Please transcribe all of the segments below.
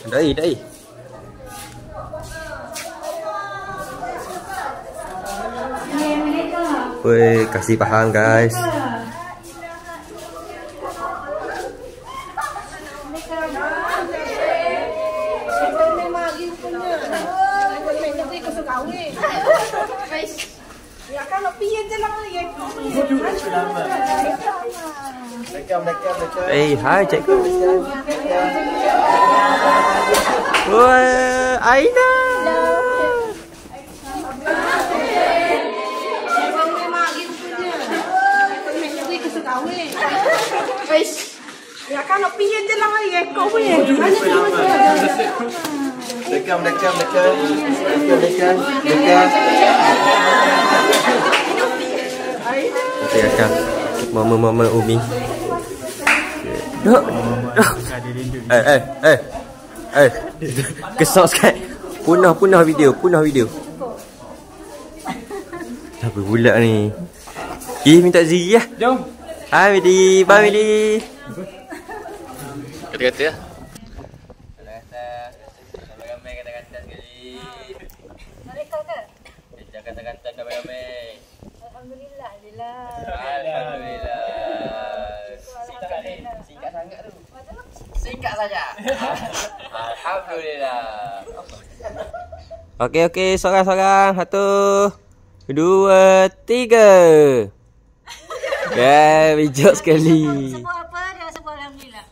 Dai. Woi, kasih paham guys. Hai cikgu. Woi, Aina. Ya kalau piye je lah ya kau punya. Dekat. Okey Akak. Mama Umi. Dok. Kesok sikit. Punah video. Apa pula ni? Minta Zee lah. Jom. Hai Midi, bye Midi. Kata-kata ya. Ramai kata-kata sekali. Mereka ke? Jangan kata-kata ramai. Alhamdulillah. Singkat sangat tu. Singkat saja. Alhamdulillah. Okey, seorang-seorang. 1, 2, 3. Bijak sekali. Sebut apa? Dia sebut alhamdulillah.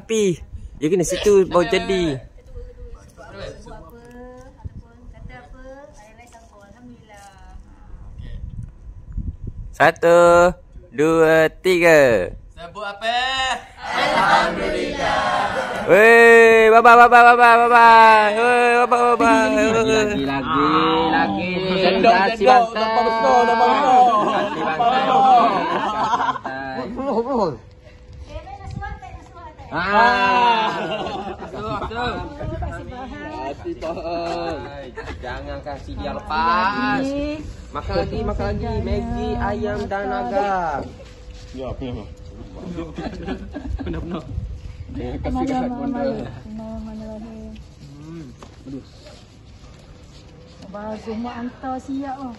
Api. Dia kena situ baru jadi. Sebut apa ataupun kata apa? Ayat sangkut alhamdulillah. 1, 2, 3. Sebut apa? Alhamdulillah. Weh, bye-bye. Weh, bye-bye. Lagi. Cendok. Nampak besar. Jangan kasih dia lepas. Makan lagi. Maggi, ayam dan naga. Ya, apa? Benar. Kasih kat benda. Bagus mak hantar siap oh.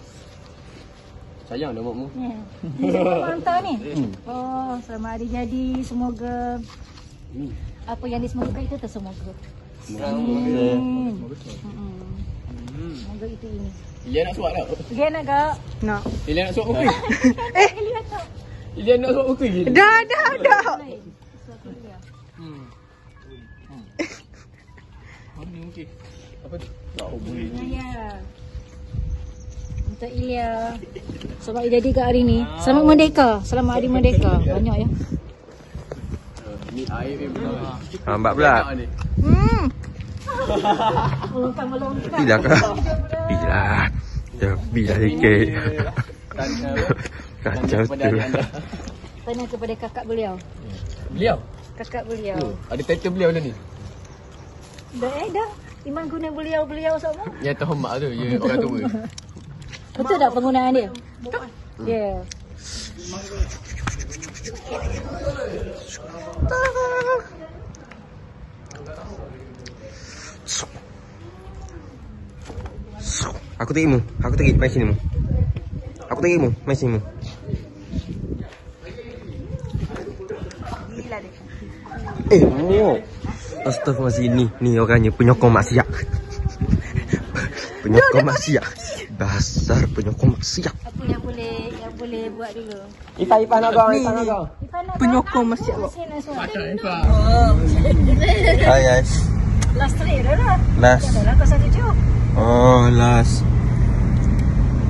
Sayang dah makmu. Ni. Mak hantar ni. Oh, selamat hari jadi. Semoga apa yang disemoga itu tersemoga. Semoga itu ini. Ilia nak suap tak? Dia nak tak? Nak. Ilia nak suap okey. Lihat tak? Ilia nak suap okey. Dah. Ni okey. Apa tu? Tak boleh. Ya. Untuk Ilya. Selamat hari jadi kat hari ni. Selamat Merdeka. Selamat Hari Merdeka. Banyak ya. Ni air ni benar. Hambat pula. Melongkang. Bila kah? Bila sikit. Kacau tu. Tanya kepada kakak beliau. Beliau? Kakak beliau. Ada title beliau dah ni? Dah. Iman guna beliau sama. Ya tahu mak tu, ya orang tua. Betul tak penggunaan dia? Ya. Aku tarik main sini mu. Main sini mu. Gila dia. Mu. Astagfirullahaladzim, ni orangnya penyokong maksiat. Dasar penyokong maksiat. Apa yang boleh buat dulu? Ifa nak gong. Penyokong maksiat. Hai guys. Last three dah. Last. Dah kau satu je. Oh, last.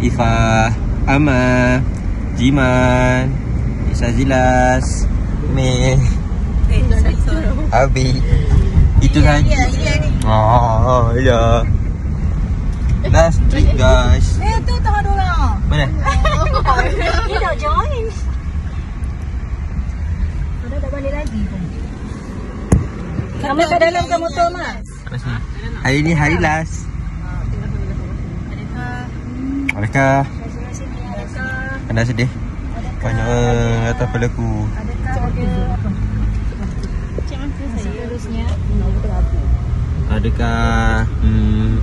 Ifa, Ama, Jiman, Isazilas, Me, Abi. Itu saja. Oh, ya. Last trick guys. Tu tengah dorang. Mana? Dia dah join. Dah tak balik lagi pun. Kamu kat dalam ke motor mas? Hari ni hari last. Adakah? Anda sedih? Banyak atas pada aku. Adakah ada seterusnya. Adakah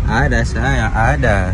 ada saya ada.